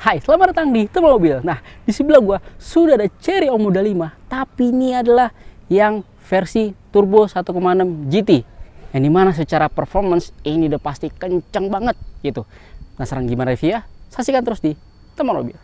Hai, selamat datang di Teman Mobil. Nah, di sebelah gua sudah ada Chery Omoda 5, tapi ini adalah yang versi turbo 1,6 GT. Yang dimana secara performance ini udah pasti kenceng banget gitu. Penasaran gimana review ya? Saksikan terus di Teman Mobil.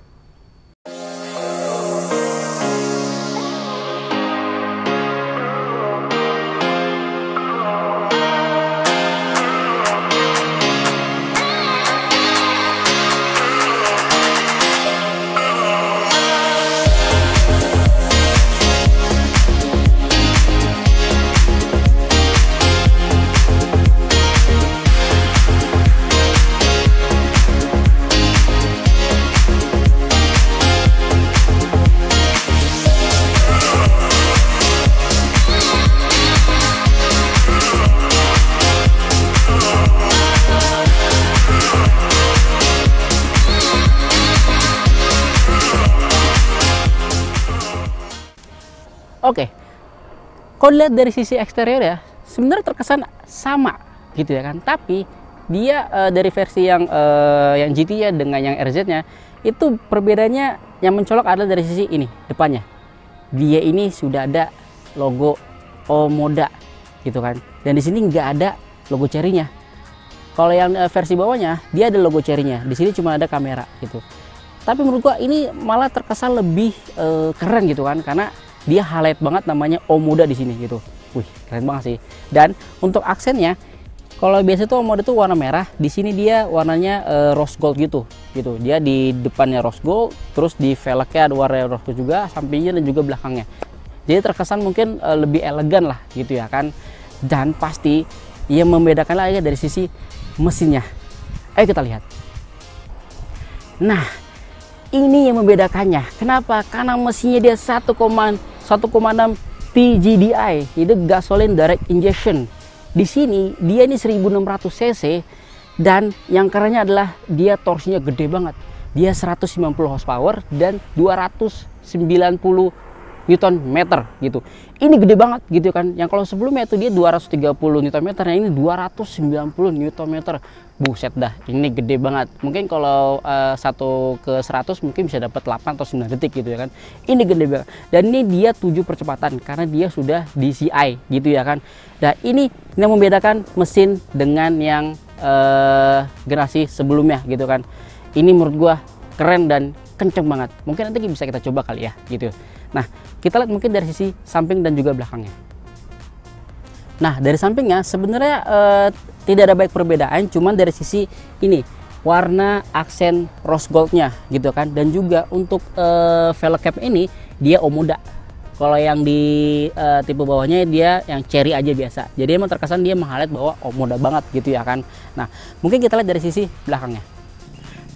Oke, kalau lihat dari sisi eksterior ya, sebenarnya terkesan sama gitu ya kan. Tapi dia dari versi yang GT ya dengan yang RZ-nya itu perbedaannya yang mencolok adalah dari sisi ini depannya. Dia ini sudah ada logo Omoda gitu kan. Dan di sini nggak ada logo Chery-nya. Kalau yang versi bawahnya dia ada logo Chery-nya. Di sini cuma ada kamera gitu. Tapi menurut gua ini malah terkesan lebih keren gitu kan, karena dia highlight banget namanya Omoda di sini gitu. Wih, keren banget sih. Dan untuk aksennya, kalau biasa tuh Omoda tuh warna merah, di sini dia warnanya rose gold gitu. Dia di depannya rose gold, terus di velgnya ada warna rose gold juga, sampingnya dan juga belakangnya. Jadi terkesan mungkin lebih elegan lah gitu ya kan. Dan pasti yang membedakan lagi dari sisi mesinnya. Ayo kita lihat. Nah, ini yang membedakannya. Kenapa? Karena mesinnya dia 1,6 TGDI, itu gasoline direct injection. Di sini dia ini 1600 cc dan yang kerennya adalah dia torsinya gede banget. Dia 190 horsepower dan 290 Newton meter gitu. Ini gede banget gitu kan. Yang kalau sebelumnya itu dia 230 Newton meter, nah ini 290 Newton meter. Buset dah, ini gede banget. Mungkin kalau 1/100 mungkin bisa dapat 8 atau 9 detik gitu ya kan. Ini gede banget. Dan ini dia 7 percepatan karena dia sudah DCI gitu ya kan. Dan ini yang membedakan mesin dengan yang generasi sebelumnya gitu kan. Ini menurut gua keren dan kenceng banget. Mungkin nanti bisa kita coba kali ya gitu. Nah, kita lihat mungkin dari sisi samping dan juga belakangnya. Nah, dari sampingnya sebenarnya tidak ada banyak perbedaan, cuman dari sisi ini warna aksen rose goldnya gitu kan. Dan juga untuk velg cap ini dia Omoda. Kalau yang di tipe bawahnya dia yang Chery aja biasa. Jadi emang terkesan dia meng-highlight bahwa Omoda banget gitu ya kan. Nah, mungkin kita lihat dari sisi belakangnya.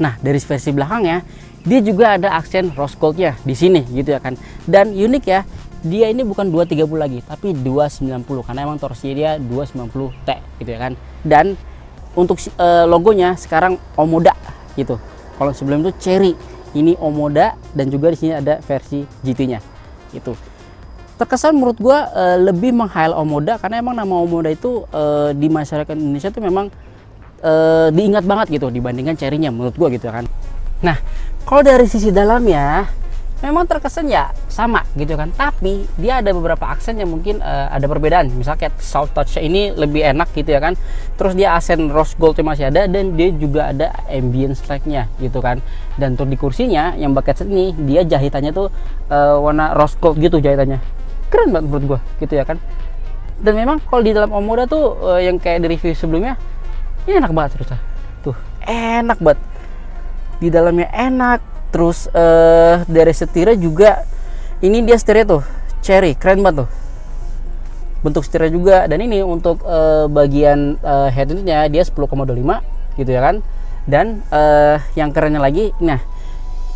Nah, dari versi belakangnya dia juga ada aksen rose goldnya di sini gitu ya kan. Dan unik ya, dia ini bukan 230 lagi tapi 290 karena emang torsinya dia 290T gitu ya kan. Dan untuk logonya sekarang Omoda gitu. Kalau sebelum itu Chery, ini Omoda dan juga di sini ada versi GT-nya gitu. Terkesan menurut gua lebih meng-highlight Omoda karena emang nama Omoda itu di masyarakat Indonesia tuh memang diingat banget gitu dibandingkan Chery-nya menurut gua gitu kan. Nah, kalau dari sisi dalamnya memang terkesan ya sama gitu kan, tapi dia ada beberapa aksen yang mungkin ada perbedaan. Misalnya kayak soft touch ini lebih enak gitu ya kan. Terus dia aksen rose gold masih ada dan dia juga ada ambience light-nya gitu kan. Dan untuk di kursinya yang bucket seat ini dia jahitannya tuh warna rose gold gitu jahitannya. Keren banget menurut gua gitu ya kan. Dan memang kalau di dalam Omoda tuh yang kayak di review sebelumnya ini enak banget terus tuh, enak banget. Di dalamnya enak, terus dari setirnya juga ini dia setirnya tuh Chery, keren banget tuh bentuk setirnya juga. Dan ini untuk bagian head unitnya dia 10,25 gitu ya kan. Dan yang kerennya lagi, nah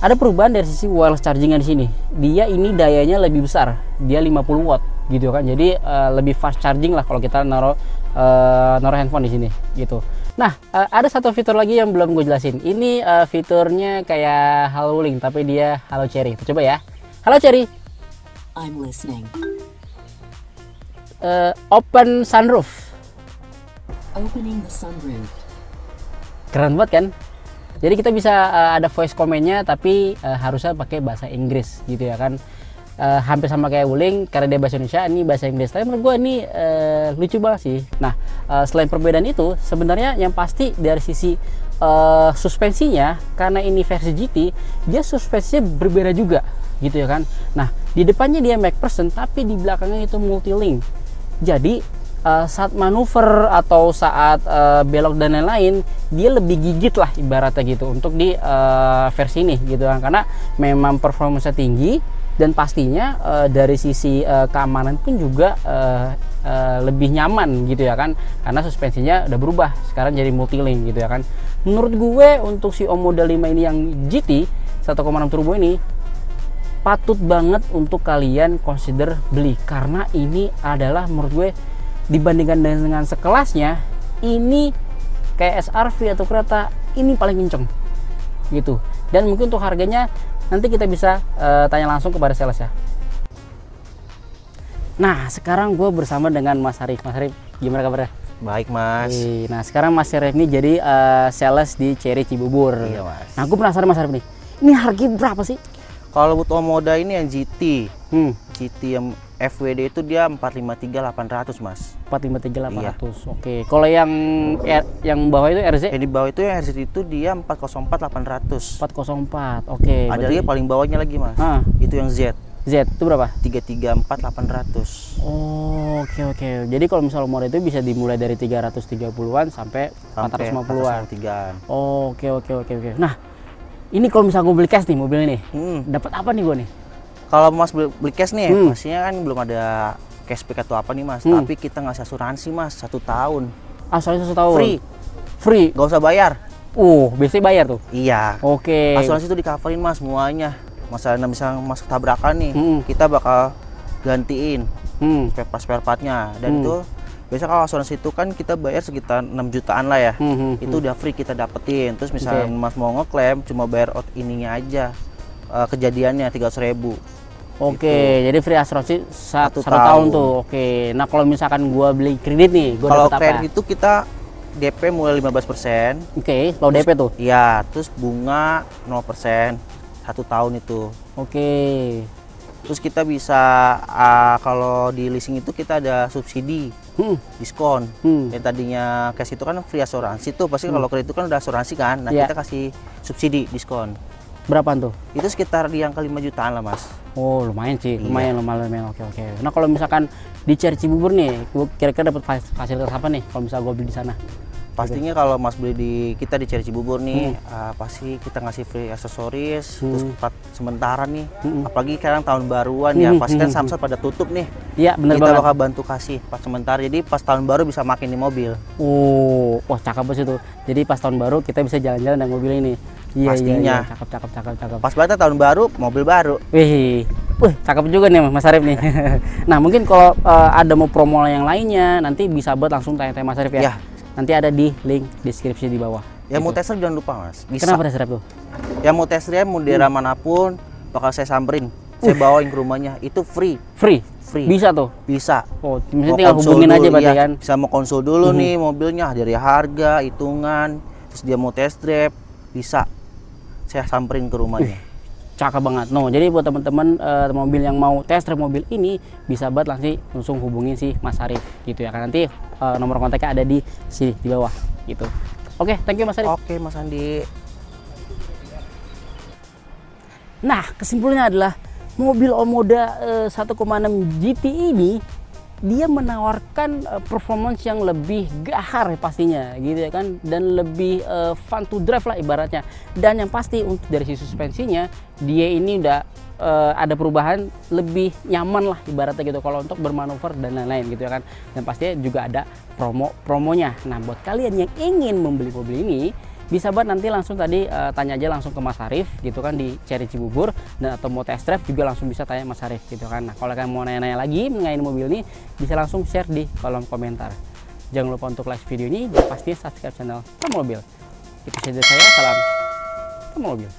ada perubahan dari sisi wireless chargingnya di sini. Dia ini dayanya lebih besar, dia 50 watt gitu kan. Jadi lebih fast charging lah kalau kita naruh handphone di sini gitu. Nah, ada satu fitur lagi yang belum gue jelasin. Ini fiturnya kayak Halo Link, tapi dia Halo Chery. Kita coba ya. Halo Chery. I'm listening. Open sunroof. Opening the sunroof. Keren banget kan? Jadi kita bisa ada voice comment-nya, tapi harusnya pakai bahasa Inggris gitu ya kan. Hampir sama kayak Wuling, karena dia bahasa Indonesia, ini bahasa Inggris. Tapi menurut gue ini lucu banget sih. Nah, selain perbedaan itu, sebenarnya yang pasti dari sisi suspensinya, karena ini versi GT, dia suspensinya berbeda juga gitu ya kan. Nah, di depannya dia McPherson, tapi di belakangnya itu multi-link. Jadi saat manuver atau saat belok dan lain-lain, dia lebih gigit lah ibaratnya gitu untuk di versi ini gitu kan, karena memang performanya tinggi dan pastinya dari sisi keamanan pun juga lebih nyaman gitu ya kan, karena suspensinya udah berubah sekarang jadi multi-link gitu ya kan. Menurut gue untuk si Omoda 5 ini yang GT 1,6 turbo ini patut banget untuk kalian consider beli, karena ini adalah menurut gue dibandingkan dengan sekelasnya, ini kayak SRV atau kereta ini paling kenceng gitu. Dan mungkin untuk harganya nanti kita bisa tanya langsung kepada sales ya. Nah, sekarang gue bersama dengan Mas Arif. Mas Arif, gimana kabarnya? Baik, Mas. Nah, sekarang Mas Arif ini jadi sales di Chery Cibubur. Iya, Mas. Nah, gue penasaran Mas Arif nih, ini harganya berapa sih? Kalau buat Omoda ini yang GT, GT yang FWD itu dia 453.800, Mas. 453.800. Iya. Oke. Kalau yang bawah itu RZ? Yang di bawah itu yang RZ itu dia 404.800. 404. Oke. Ada lagi paling bawahnya lagi, Mas. Itu yang Z. Z itu berapa? 334.800. Oh, oke. Jadi kalau misalnya model itu bisa dimulai dari 330-an sampai 450-an. Oke. Nah, ini kalau misalnya gue beli cash nih mobil ini, dapat apa nih gue nih? Kalau Mas beli cash nih, pastinya kan belum ada cashback atau apa nih, Mas. Tapi kita ngasih asuransi, Mas, 1 tahun. Asuransi 1 tahun? Free? Gak usah bayar. Biasanya bayar tuh? Iya. Oke. Asuransi itu di-coverin, Mas, semuanya. Misalnya Mas tabrakan nih, kita bakal gantiin spare partnya. Dan itu biasa kalau asuransi itu kan kita bayar sekitar 6 jutaan lah ya. Itu udah free kita dapetin. Terus misalnya Mas mau ngeklaim, cuma bayar out ininya aja, kejadiannya 300.000. Oke, jadi free asuransi 1 tahun tuh. Oke. Nah, kalau misalkan gua beli kredit nih, gua kalau dapat apa? kredit itu kita DP mulai 15%. Oke, kalau DP tuh? Iya, terus bunga 0%, 1 tahun itu. Oke. Terus kita bisa kalau di leasing itu kita ada subsidi, diskon. Yang tadinya cash itu kan free asuransi tuh, pasti kalau kredit itu kan udah asuransi kan. Nah, kita kasih subsidi, diskon. Berapaan tuh? Itu sekitar di angka 5 jutaan lah, Mas. Oh, lumayan sih. Lumayan. Oke. Nah, kalau misalkan di Chery Cibubur nih, kira-kira dapat fasilitas apa nih kalau misalnya gue beli di sana? Pastinya kalau Mas beli di kita di Chery Cibubur nih, pasti kita ngasih free aksesoris, terus part sementara nih. Apalagi sekarang tahun baruan ya, pasti kan Samsat pada tutup nih. Iya, bener kita banget. bakal bantu kasih part sementara. Jadi pas tahun baru bisa makin di mobil. Wah, cakep banget itu. Jadi pas tahun baru kita bisa jalan-jalan dengan mobil ini. Pastinya. Iya. Cakep. Pas banget tahun baru, mobil baru. Wih, cakep juga nih Mas Arif nih. Nah, mungkin kalau ada mau promo yang lainnya, nanti bisa buat langsung tanya-tanya Mas Arif ya. Nanti ada di link deskripsi di bawah. Ya mau test drive jangan lupa, Mas. Bisa. Kenapa test drive tuh? Ya mau test drive mau di daerah manapun bakal saya samperin. Saya bawain ke rumahnya. Itu free. Bisa tuh? Bisa. Oh, misalnya tinggal hubungin aja berarti kan? Bisa mau konsul dulu nih mobilnya dari harga, hitungan, terus dia mau test drive, bisa. Saya samperin ke rumahnya. Cakep banget. No, jadi buat teman-teman mobil yang mau test drive mobil ini bisa banget langsung hubungin si Mas Arif gitu ya kan. Nanti nomor kontaknya ada di sini di bawah gitu. Oke, thank you Mas Arif. Oke, Mas Andi. Nah, kesimpulannya adalah mobil Omoda 1,6 GT ini dia menawarkan performance yang lebih gahar pastinya gitu ya kan, dan lebih fun to drive lah ibaratnya. Dan yang pasti untuk dari sisi suspensinya dia ini udah ada perubahan, lebih nyaman lah ibaratnya gitu kalau untuk bermanuver dan lain-lain gitu ya kan. Dan pastinya juga ada promonya. Nah, buat kalian yang ingin membeli mobil ini bisa banget nanti langsung tadi tanya aja langsung ke Mas Arif gitu kan di Chery Cibubur, dan atau mau test drive juga langsung bisa tanya Mas Arif gitu kan. Nah, kalau kalian mau nanya-nanya lagi mengenai mobil ini bisa langsung share di kolom komentar. Jangan lupa untuk like video ini dan pastinya subscribe channel Tom Mobil. Itu saja dari saya, salam Tom Mobil.